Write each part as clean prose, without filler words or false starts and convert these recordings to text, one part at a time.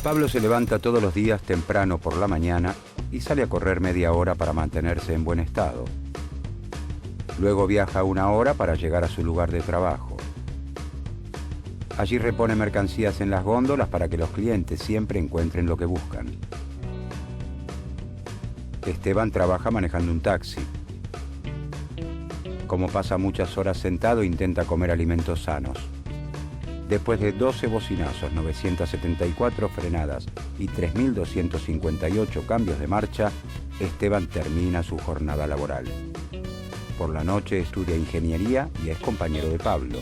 Pablo se levanta todos los días temprano por la mañana y sale a correr media hora para mantenerse en buen estado. Luego viaja 1 hora para llegar a su lugar de trabajo. Allí repone mercancías en las góndolas para que los clientes siempre encuentren lo que buscan. Esteban trabaja manejando un taxi. Como pasa muchas horas sentado, intenta comer alimentos sanos. Después de 12 bocinazos, 974 frenadas y 3.258 cambios de marcha, Esteban termina su jornada laboral. Por la noche estudia ingeniería y es compañero de Pablo.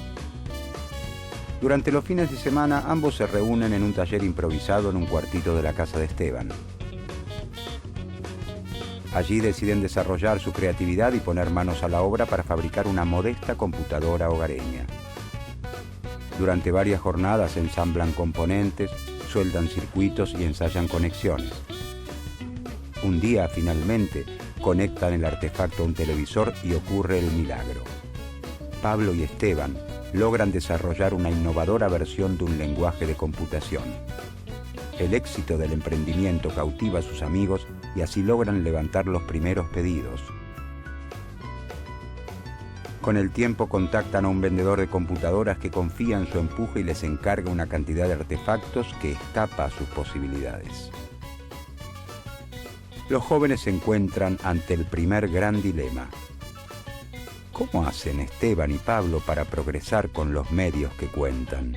Durante los fines de semana, ambos se reúnen en un taller improvisado en un cuartito de la casa de Esteban. Allí deciden desarrollar su creatividad y poner manos a la obra para fabricar una modesta computadora hogareña. Durante varias jornadas ensamblan componentes, sueldan circuitos y ensayan conexiones. Un día, finalmente, conectan el artefacto a un televisor y ocurre el milagro. Pablo y Esteban logran desarrollar una innovadora versión de un lenguaje de computación. El éxito del emprendimiento cautiva a sus amigos y así logran levantar los primeros pedidos. Con el tiempo contactan a un vendedor de computadoras que confía en su empuje y les encarga una cantidad de artefactos que escapa a sus posibilidades. Los jóvenes se encuentran ante el primer gran dilema. ¿Cómo hacen Esteban y Pablo para progresar con los medios que cuentan?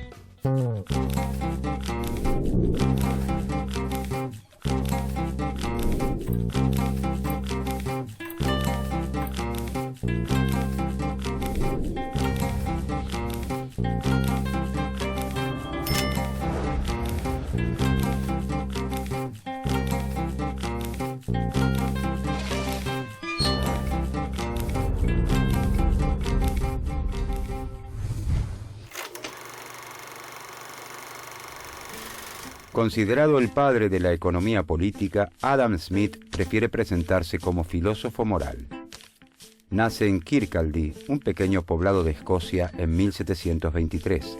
Considerado el padre de la economía política, Adam Smith prefiere presentarse como filósofo moral. Nace en Kirkcaldy, un pequeño poblado de Escocia, en 1723.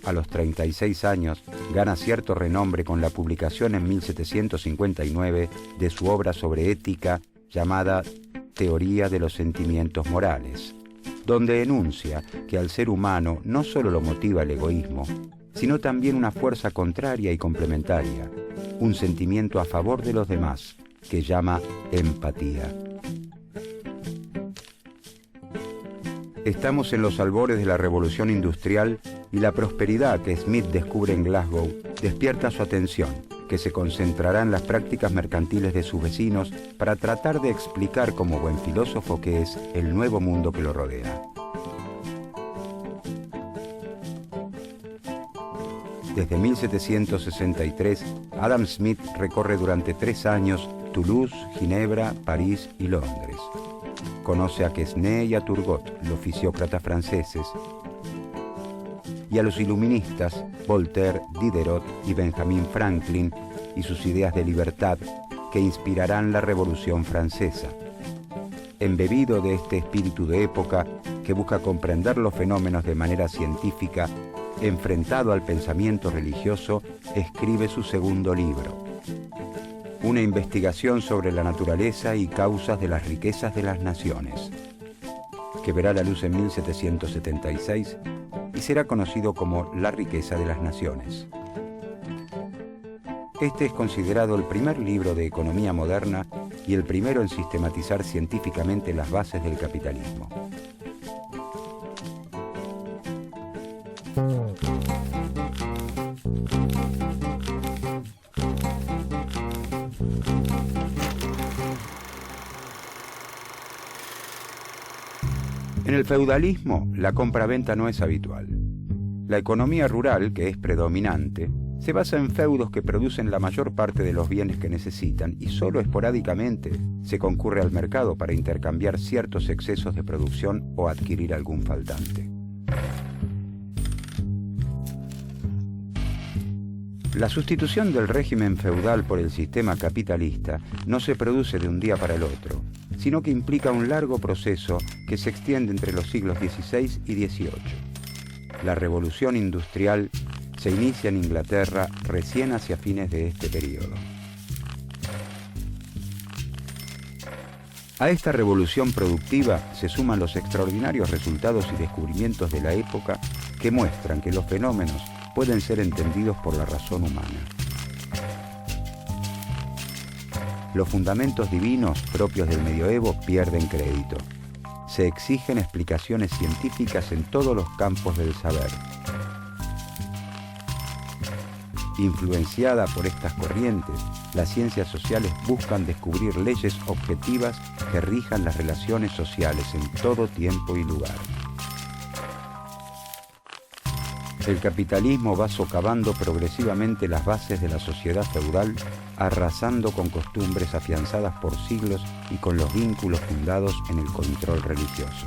A los 36 años, gana cierto renombre con la publicación en 1759 de su obra sobre ética llamada Teoría de los sentimientos morales, donde enuncia que al ser humano no solo lo motiva el egoísmo, sino también una fuerza contraria y complementaria, un sentimiento a favor de los demás, que llama empatía. Estamos en los albores de la revolución industrial y la prosperidad que Smith descubre en Glasgow despierta su atención, que se concentrará en las prácticas mercantiles de sus vecinos para tratar de explicar como buen filósofo que es el nuevo mundo que lo rodea. Desde 1763, Adam Smith recorre durante 3 años Toulouse, Ginebra, París y Londres. Conoce a Quesnay y a Turgot, los fisiócratas franceses, y a los iluministas Voltaire, Diderot y Benjamin Franklin y sus ideas de libertad que inspirarán la Revolución Francesa. Embebido de este espíritu de época que busca comprender los fenómenos de manera científica, enfrentado al pensamiento religioso, escribe su segundo libro, una investigación sobre la naturaleza y causas de las riquezas de las naciones, que verá la luz en 1776 y será conocido como La riqueza de las naciones. Este es considerado el primer libro de economía moderna y el primero en sistematizar científicamente las bases del capitalismo. En el feudalismo, la compra-venta no es habitual. La economía rural, que es predominante, se basa en feudos que producen la mayor parte de los bienes que necesitan y solo esporádicamente se concurre al mercado para intercambiar ciertos excesos de producción o adquirir algún faltante. La sustitución del régimen feudal por el sistema capitalista no se produce de un día para el otro, sino que implica un largo proceso que se extiende entre los siglos XVI y XVIII. La revolución industrial se inicia en Inglaterra recién hacia fines de este periodo. A esta revolución productiva se suman los extraordinarios resultados y descubrimientos de la época que muestran que los fenómenos pueden ser entendidos por la razón humana. Los fundamentos divinos propios del medioevo pierden crédito. Se exigen explicaciones científicas en todos los campos del saber. Influenciada por estas corrientes, las ciencias sociales buscan descubrir leyes objetivas que rijan las relaciones sociales en todo tiempo y lugar. El capitalismo va socavando progresivamente las bases de la sociedad feudal, arrasando con costumbres afianzadas por siglos y con los vínculos fundados en el control religioso.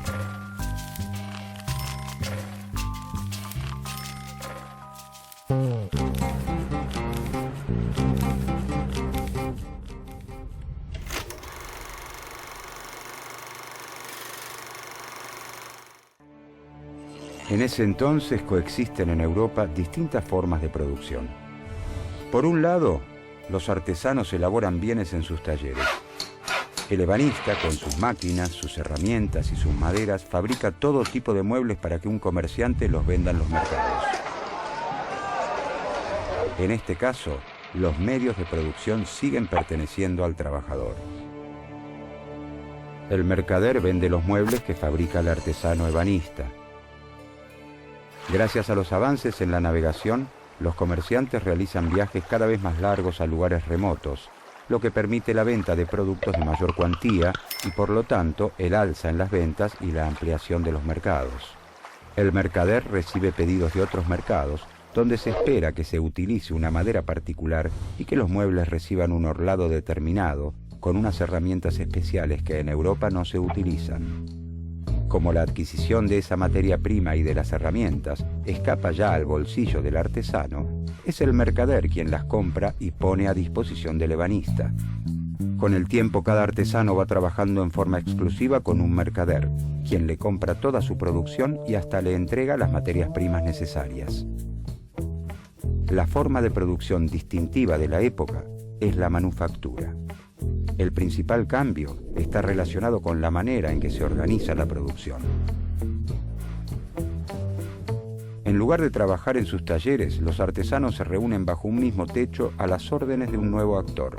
En ese entonces coexisten en Europa distintas formas de producción. Por un lado, los artesanos elaboran bienes en sus talleres. El ebanista, con sus máquinas, sus herramientas y sus maderas, fabrica todo tipo de muebles para que un comerciante los venda en los mercados. En este caso, los medios de producción siguen perteneciendo al trabajador. El mercader vende los muebles que fabrica el artesano ebanista. Gracias a los avances en la navegación, los comerciantes realizan viajes cada vez más largos a lugares remotos, lo que permite la venta de productos de mayor cuantía y, por lo tanto, el alza en las ventas y la ampliación de los mercados. El mercader recibe pedidos de otros mercados, donde se espera que se utilice una madera particular y que los muebles reciban un orlado determinado, con unas herramientas especiales que en Europa no se utilizan. Como la adquisición de esa materia prima y de las herramientas escapa ya al bolsillo del artesano, es el mercader quien las compra y pone a disposición del ebanista. Con el tiempo, cada artesano va trabajando en forma exclusiva con un mercader, quien le compra toda su producción y hasta le entrega las materias primas necesarias. La forma de producción distintiva de la época es la manufactura. El principal cambio está relacionado con la manera en que se organiza la producción. En lugar de trabajar en sus talleres, los artesanos se reúnen bajo un mismo techo a las órdenes de un nuevo actor,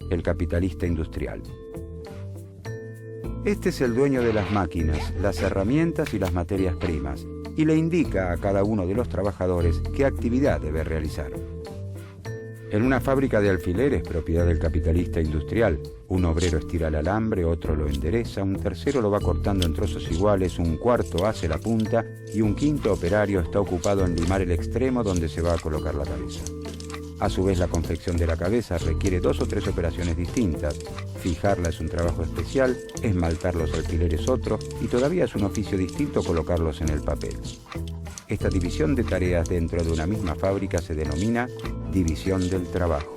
el capitalista industrial. Este es el dueño de las máquinas, las herramientas y las materias primas, y le indica a cada uno de los trabajadores qué actividad debe realizar. En una fábrica de alfileres, propiedad del capitalista industrial, un obrero estira el alambre, otro lo endereza, un tercero lo va cortando en trozos iguales, un cuarto hace la punta y un quinto operario está ocupado en limar el extremo donde se va a colocar la cabeza. A su vez, la confección de la cabeza requiere 2 o 3 operaciones distintas. Fijarla es un trabajo especial, esmaltar los alfileres otro y todavía es un oficio distinto colocarlos en el papel. Esta división de tareas dentro de una misma fábrica se denomina división del trabajo.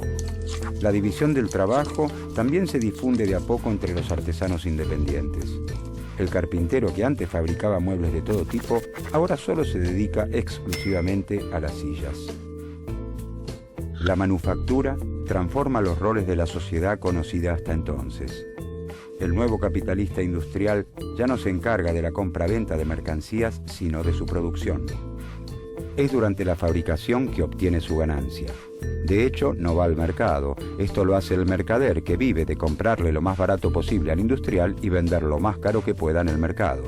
La división del trabajo también se difunde de a poco entre los artesanos independientes. El carpintero, que antes fabricaba muebles de todo tipo, ahora solo se dedica exclusivamente a las sillas. La manufactura transforma los roles de la sociedad conocida hasta entonces. El nuevo capitalista industrial ya no se encarga de la compra-venta de mercancías, sino de su producción. Es durante la fabricación que obtiene su ganancia. De hecho, no va al mercado. Esto lo hace el mercader, que vive de comprarle lo más barato posible al industrial y vender lo más caro que pueda en el mercado.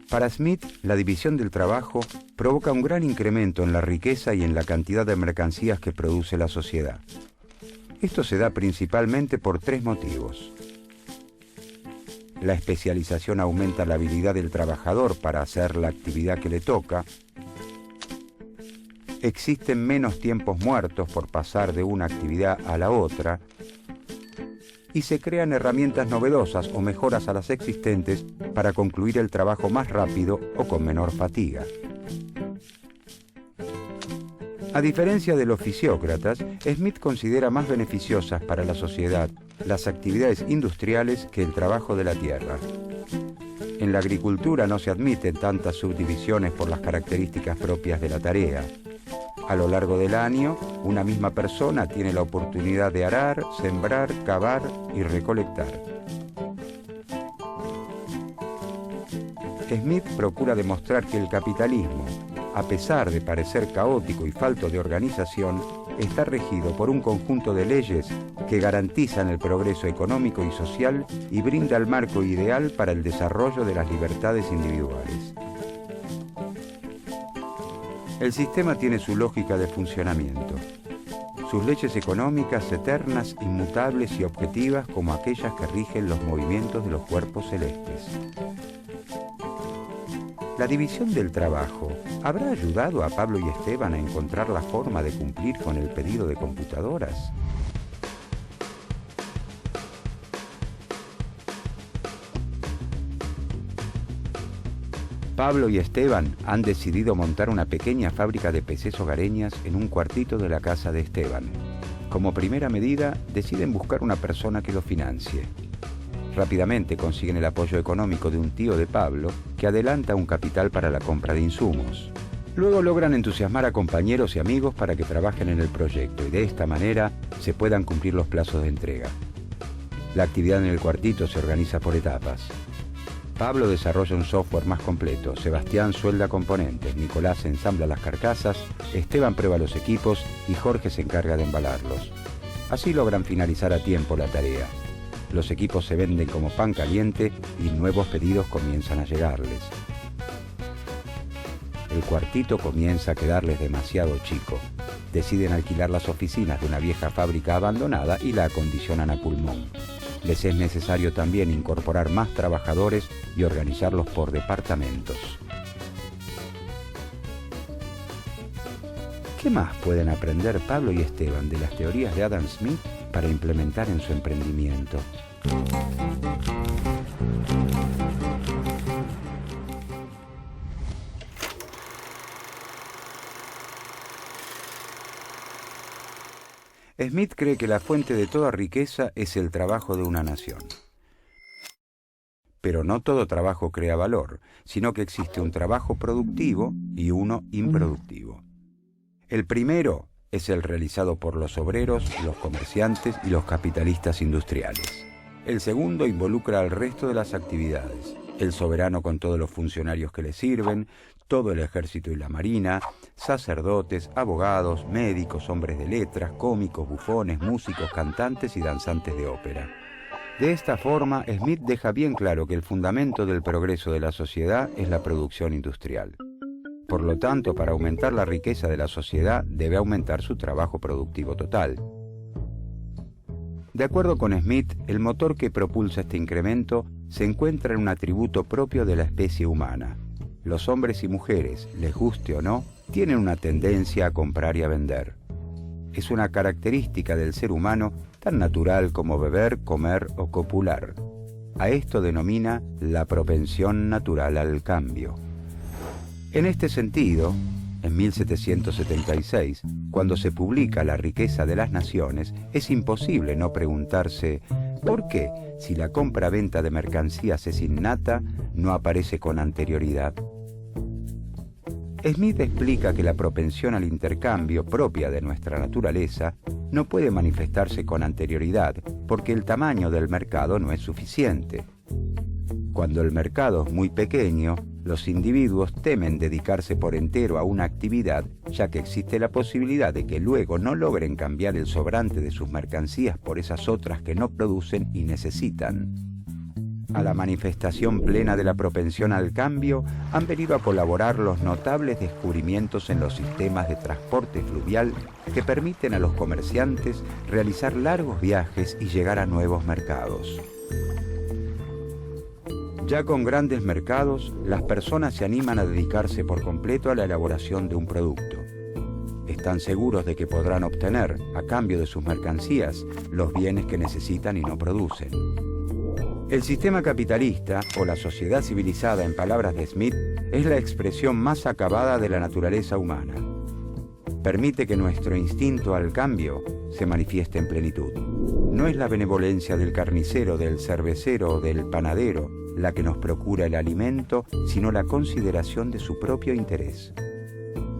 Para Smith, la división del trabajo provoca un gran incremento en la riqueza y en la cantidad de mercancías que produce la sociedad. Esto se da principalmente por 3 motivos. La especialización aumenta la habilidad del trabajador para hacer la actividad que le toca. Existen menos tiempos muertos por pasar de una actividad a la otra. Y se crean herramientas novedosas o mejoras a las existentes para concluir el trabajo más rápido o con menor fatiga. A diferencia de los fisiócratas, Smith considera más beneficiosas para la sociedad las actividades industriales que el trabajo de la tierra. En la agricultura no se admiten tantas subdivisiones por las características propias de la tarea. A lo largo del año, una misma persona tiene la oportunidad de arar, sembrar, cavar y recolectar. Smith procura demostrar que el capitalismo, a pesar de parecer caótico y falto de organización, está regido por un conjunto de leyes que garantizan el progreso económico y social y brinda el marco ideal para el desarrollo de las libertades individuales. El sistema tiene su lógica de funcionamiento, sus leyes económicas eternas, inmutables y objetivas como aquellas que rigen los movimientos de los cuerpos celestes. La división del trabajo ¿habrá ayudado a Pablo y Esteban a encontrar la forma de cumplir con el pedido de computadoras? Pablo y Esteban han decidido montar una pequeña fábrica de PCs hogareñas en un cuartito de la casa de Esteban. Como primera medida, deciden buscar una persona que lo financie. Rápidamente consiguen el apoyo económico de un tío de Pablo que adelanta un capital para la compra de insumos. Luego logran entusiasmar a compañeros y amigos para que trabajen en el proyecto y de esta manera se puedan cumplir los plazos de entrega. La actividad en el cuartito se organiza por etapas. Pablo desarrolla un software más completo, Sebastián suelda componentes, Nicolás ensambla las carcasas, Esteban prueba los equipos y Jorge se encarga de embalarlos. Así logran finalizar a tiempo la tarea. Los equipos se venden como pan caliente y nuevos pedidos comienzan a llegarles. El cuartito comienza a quedarles demasiado chico. Deciden alquilar las oficinas de una vieja fábrica abandonada y la acondicionan a pulmón. Les es necesario también incorporar más trabajadores y organizarlos por departamentos. ¿Qué más pueden aprender Pablo y Esteban de las teorías de Adam Smith para implementar en su emprendimiento? Smith cree que la fuente de toda riqueza es el trabajo de una nación. Pero no todo trabajo crea valor, sino que existe un trabajo productivo y uno improductivo. El primero es el realizado por los obreros, los comerciantes y los capitalistas industriales. El segundo involucra al resto de las actividades, el soberano con todos los funcionarios que le sirven, todo el ejército y la marina, sacerdotes, abogados, médicos, hombres de letras, cómicos, bufones, músicos, cantantes y danzantes de ópera. De esta forma, Smith deja bien claro que el fundamento del progreso de la sociedad es la producción industrial. Por lo tanto, para aumentar la riqueza de la sociedad, debe aumentar su trabajo productivo total. De acuerdo con Smith, el motor que propulsa este incremento se encuentra en un atributo propio de la especie humana. Los hombres y mujeres, les guste o no, tienen una tendencia a comprar y a vender. Es una característica del ser humano tan natural como beber, comer o copular. A esto denomina la propensión natural al cambio. En este sentido, en 1776, cuando se publica La riqueza de las naciones, es imposible no preguntarse ¿por qué, si la compra-venta de mercancías es innata, no aparece con anterioridad? Smith explica que la propensión al intercambio propia de nuestra naturaleza no puede manifestarse con anterioridad porque el tamaño del mercado no es suficiente. Cuando el mercado es muy pequeño, los individuos temen dedicarse por entero a una actividad, ya que existe la posibilidad de que luego no logren cambiar el sobrante de sus mercancías por esas otras que no producen y necesitan. A la manifestación plena de la propensión al cambio han venido a colaborar los notables descubrimientos en los sistemas de transporte fluvial que permiten a los comerciantes realizar largos viajes y llegar a nuevos mercados. Ya con grandes mercados, las personas se animan a dedicarse por completo a la elaboración de un producto. Están seguros de que podrán obtener, a cambio de sus mercancías, los bienes que necesitan y no producen. El sistema capitalista, o la sociedad civilizada en palabras de Smith, es la expresión más acabada de la naturaleza humana. Permite que nuestro instinto al cambio se manifieste en plenitud. No es la benevolencia del carnicero, del cervecero o del panadero la que nos procura el alimento, sino la consideración de su propio interés.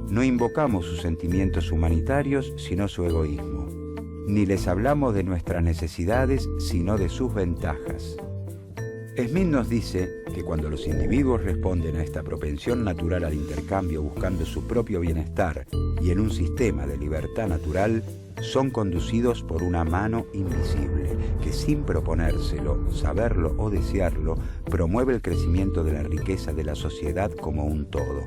No invocamos sus sentimientos humanitarios, sino su egoísmo. Ni les hablamos de nuestras necesidades, sino de sus ventajas. Smith nos dice que cuando los individuos responden a esta propensión natural al intercambio buscando su propio bienestar y en un sistema de libertad natural, son conducidos por una mano invisible que, sin proponérselo, saberlo o desearlo, promueve el crecimiento de la riqueza de la sociedad como un todo.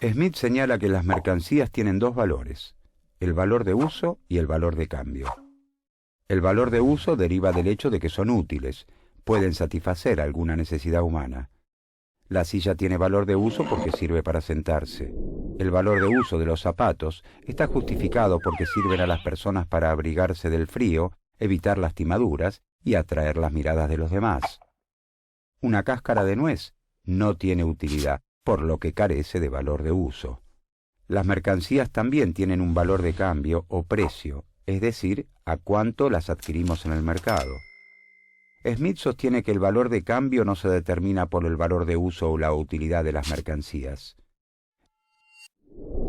Smith señala que las mercancías tienen dos valores: el valor de uso y el valor de cambio. El valor de uso deriva del hecho de que son útiles, pueden satisfacer alguna necesidad humana. La silla tiene valor de uso porque sirve para sentarse. El valor de uso de los zapatos está justificado porque sirven a las personas para abrigarse del frío, evitar lastimaduras y atraer las miradas de los demás. Una cáscara de nuez no tiene utilidad, por lo que carece de valor de uso. Las mercancías también tienen un valor de cambio o precio, es decir, a cuánto las adquirimos en el mercado. Smith sostiene que el valor de cambio no se determina por el valor de uso o la utilidad de las mercancías.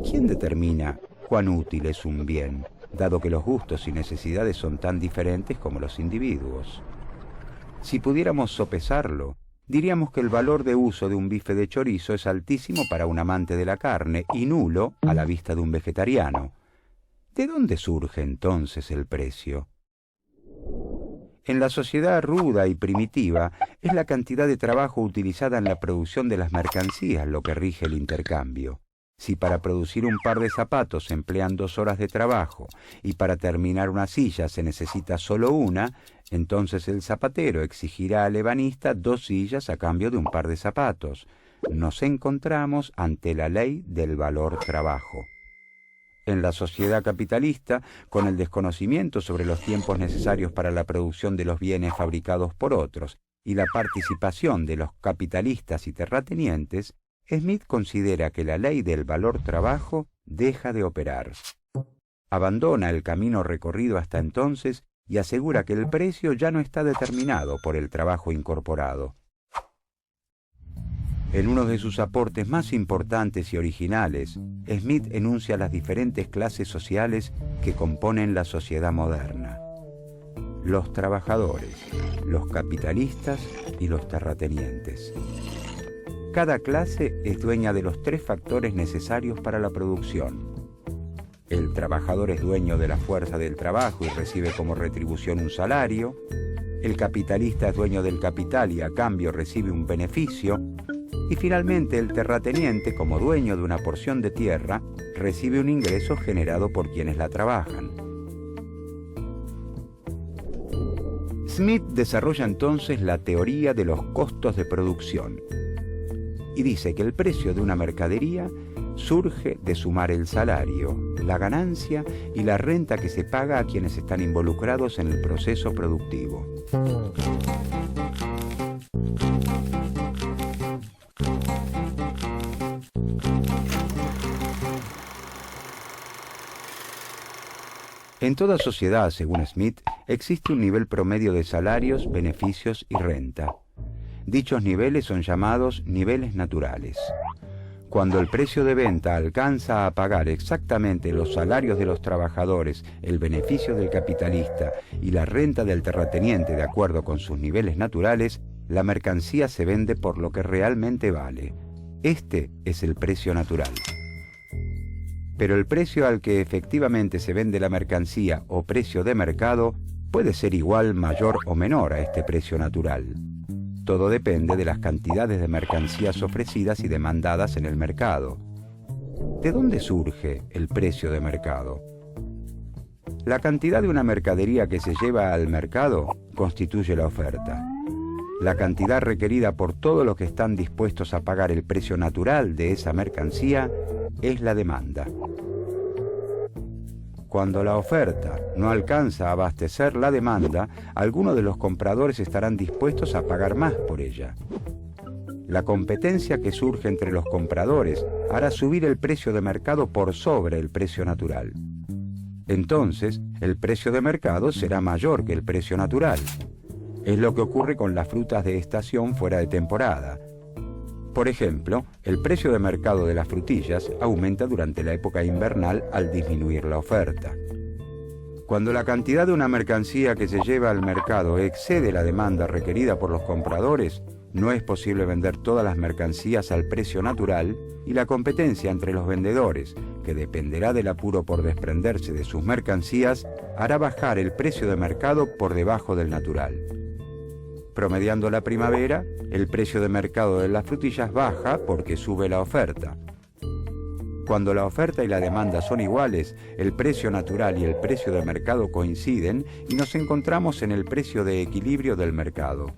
¿Quién determina cuán útil es un bien, dado que los gustos y necesidades son tan diferentes como los individuos? Si pudiéramos sopesarlo, diríamos que el valor de uso de un bife de chorizo es altísimo para un amante de la carne y nulo a la vista de un vegetariano. ¿De dónde surge entonces el precio? En la sociedad ruda y primitiva, es la cantidad de trabajo utilizada en la producción de las mercancías lo que rige el intercambio. Si para producir un par de zapatos se emplean 2 horas de trabajo y para terminar una silla se necesita solo una, entonces el zapatero exigirá al ebanista 2 sillas a cambio de un par de zapatos. Nos encontramos ante la ley del valor trabajo. En la sociedad capitalista, con el desconocimiento sobre los tiempos necesarios para la producción de los bienes fabricados por otros y la participación de los capitalistas y terratenientes, Smith considera que la ley del valor trabajo deja de operar. Abandona el camino recorrido hasta entonces y asegura que el precio ya no está determinado por el trabajo incorporado. En uno de sus aportes más importantes y originales, Smith enuncia las diferentes clases sociales que componen la sociedad moderna: los trabajadores, los capitalistas y los terratenientes. Cada clase es dueña de los 3 factores necesarios para la producción. El trabajador es dueño de la fuerza del trabajo y recibe como retribución un salario. El capitalista es dueño del capital y a cambio recibe un beneficio. Y finalmente el terrateniente, como dueño de una porción de tierra, recibe un ingreso generado por quienes la trabajan. Smith desarrolla entonces la teoría de los costos de producción y dice que el precio de una mercadería surge de sumar el salario, la ganancia y la renta que se paga a quienes están involucrados en el proceso productivo. En toda sociedad, según Smith, existe un nivel promedio de salarios, beneficios y renta. Dichos niveles son llamados niveles naturales. Cuando el precio de venta alcanza a pagar exactamente los salarios de los trabajadores, el beneficio del capitalista y la renta del terrateniente de acuerdo con sus niveles naturales, la mercancía se vende por lo que realmente vale. Este es el precio natural. Pero el precio al que efectivamente se vende la mercancía o precio de mercado puede ser igual, mayor o menor a este precio natural. Todo depende de las cantidades de mercancías ofrecidas y demandadas en el mercado. ¿De dónde surge el precio de mercado? La cantidad de una mercadería que se lleva al mercado constituye la oferta. La cantidad requerida por todos los que están dispuestos a pagar el precio natural de esa mercancía es la demanda. Cuando la oferta no alcanza a abastecer la demanda, algunos de los compradores estarán dispuestos a pagar más por ella. La competencia que surge entre los compradores hará subir el precio de mercado por sobre el precio natural. Entonces, el precio de mercado será mayor que el precio natural. Es lo que ocurre con las frutas de estación fuera de temporada. Por ejemplo, el precio de mercado de las frutillas aumenta durante la época invernal al disminuir la oferta. Cuando la cantidad de una mercancía que se lleva al mercado excede la demanda requerida por los compradores, no es posible vender todas las mercancías al precio natural y la competencia entre los vendedores, que dependerá del apuro por desprenderse de sus mercancías, hará bajar el precio de mercado por debajo del natural. Promediando la primavera, el precio de mercado de las frutillas baja porque sube la oferta. Cuando la oferta y la demanda son iguales, el precio natural y el precio de mercado coinciden y nos encontramos en el precio de equilibrio del mercado.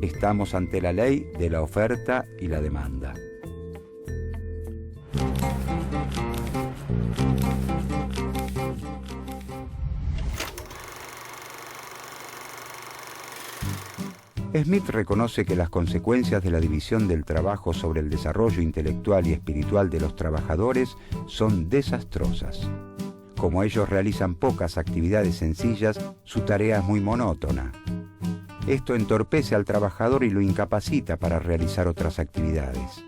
Estamos ante la ley de la oferta y la demanda. Smith reconoce que las consecuencias de la división del trabajo sobre el desarrollo intelectual y espiritual de los trabajadores son desastrosas. Como ellos realizan pocas actividades sencillas, su tarea es muy monótona. Esto entorpece al trabajador y lo incapacita para realizar otras actividades.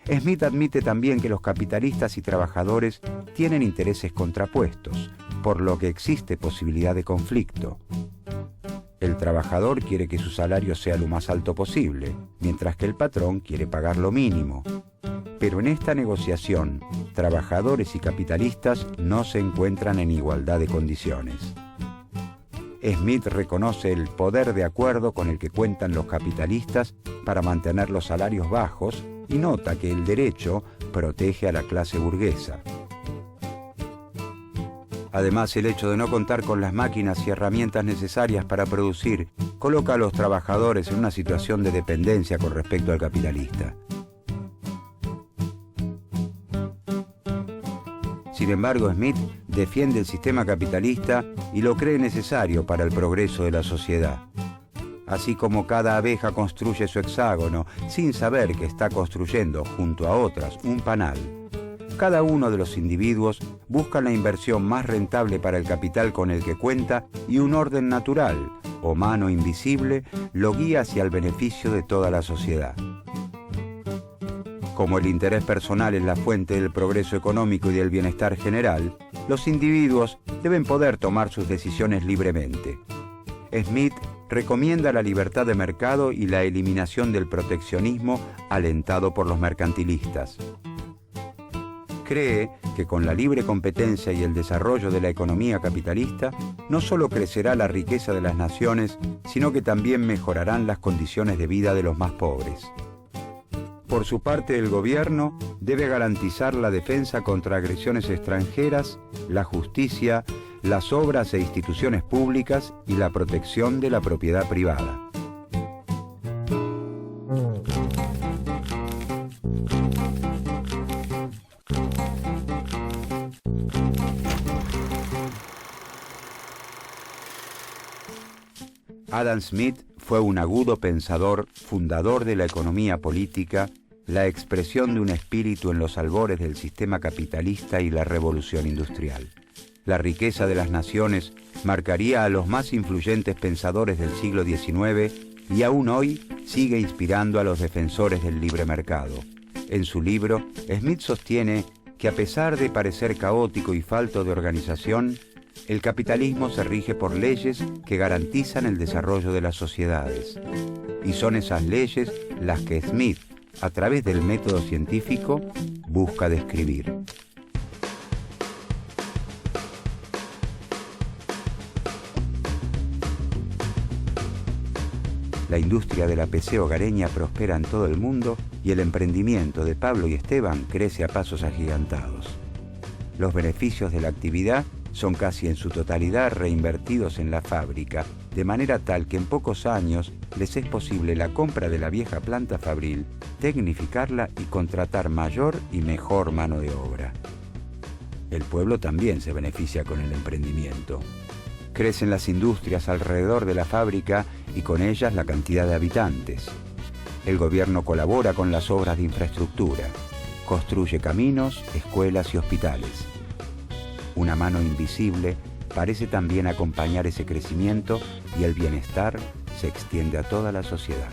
Smith admite también que los capitalistas y trabajadores tienen intereses contrapuestos, por lo que existe posibilidad de conflicto. El trabajador quiere que su salario sea lo más alto posible, mientras que el patrón quiere pagar lo mínimo. Pero en esta negociación, trabajadores y capitalistas no se encuentran en igualdad de condiciones. Smith reconoce el poder de acuerdo con el que cuentan los capitalistas para mantener los salarios bajos y nota que el derecho protege a la clase burguesa. Además, el hecho de no contar con las máquinas y herramientas necesarias para producir coloca a los trabajadores en una situación de dependencia con respecto al capitalista. Sin embargo, Smith defiende el sistema capitalista y lo cree necesario para el progreso de la sociedad. Así como cada abeja construye su hexágono sin saber que está construyendo junto a otras un panal, cada uno de los individuos busca la inversión más rentable para el capital con el que cuenta y un orden natural, o mano invisible, lo guía hacia el beneficio de toda la sociedad. Como el interés personal es la fuente del progreso económico y del bienestar general, los individuos deben poder tomar sus decisiones libremente. Smith recomienda la libertad de mercado y la eliminación del proteccionismo alentado por los mercantilistas. Cree que con la libre competencia y el desarrollo de la economía capitalista, no solo crecerá la riqueza de las naciones, sino que también mejorarán las condiciones de vida de los más pobres. Por su parte, el gobierno debe garantizar la defensa contra agresiones extranjeras, la justicia, las obras e instituciones públicas y la protección de la propiedad privada. Adam Smith fue un agudo pensador, fundador de la economía política, la expresión de un espíritu en los albores del sistema capitalista y la revolución industrial. La riqueza de las naciones marcaría a los más influyentes pensadores del siglo XIX y aún hoy sigue inspirando a los defensores del libre mercado. En su libro, Smith sostiene que a pesar de parecer caótico y falto de organización, el capitalismo se rige por leyes que garantizan el desarrollo de las sociedades. Y son esas leyes las que Smith, a través del método científico, busca describir. La industria de la PC hogareña prospera en todo el mundo y el emprendimiento de Pablo y Esteban crece a pasos agigantados. Los beneficios de la actividad son casi en su totalidad reinvertidos en la fábrica, de manera tal que en pocos años les es posible la compra de la vieja planta fabril, tecnificarla y contratar mayor y mejor mano de obra. El pueblo también se beneficia con el emprendimiento. Crecen las industrias alrededor de la fábrica y con ellas la cantidad de habitantes. El gobierno colabora con las obras de infraestructura, construye caminos, escuelas y hospitales. Una mano invisible parece también acompañar ese crecimiento y el bienestar se extiende a toda la sociedad.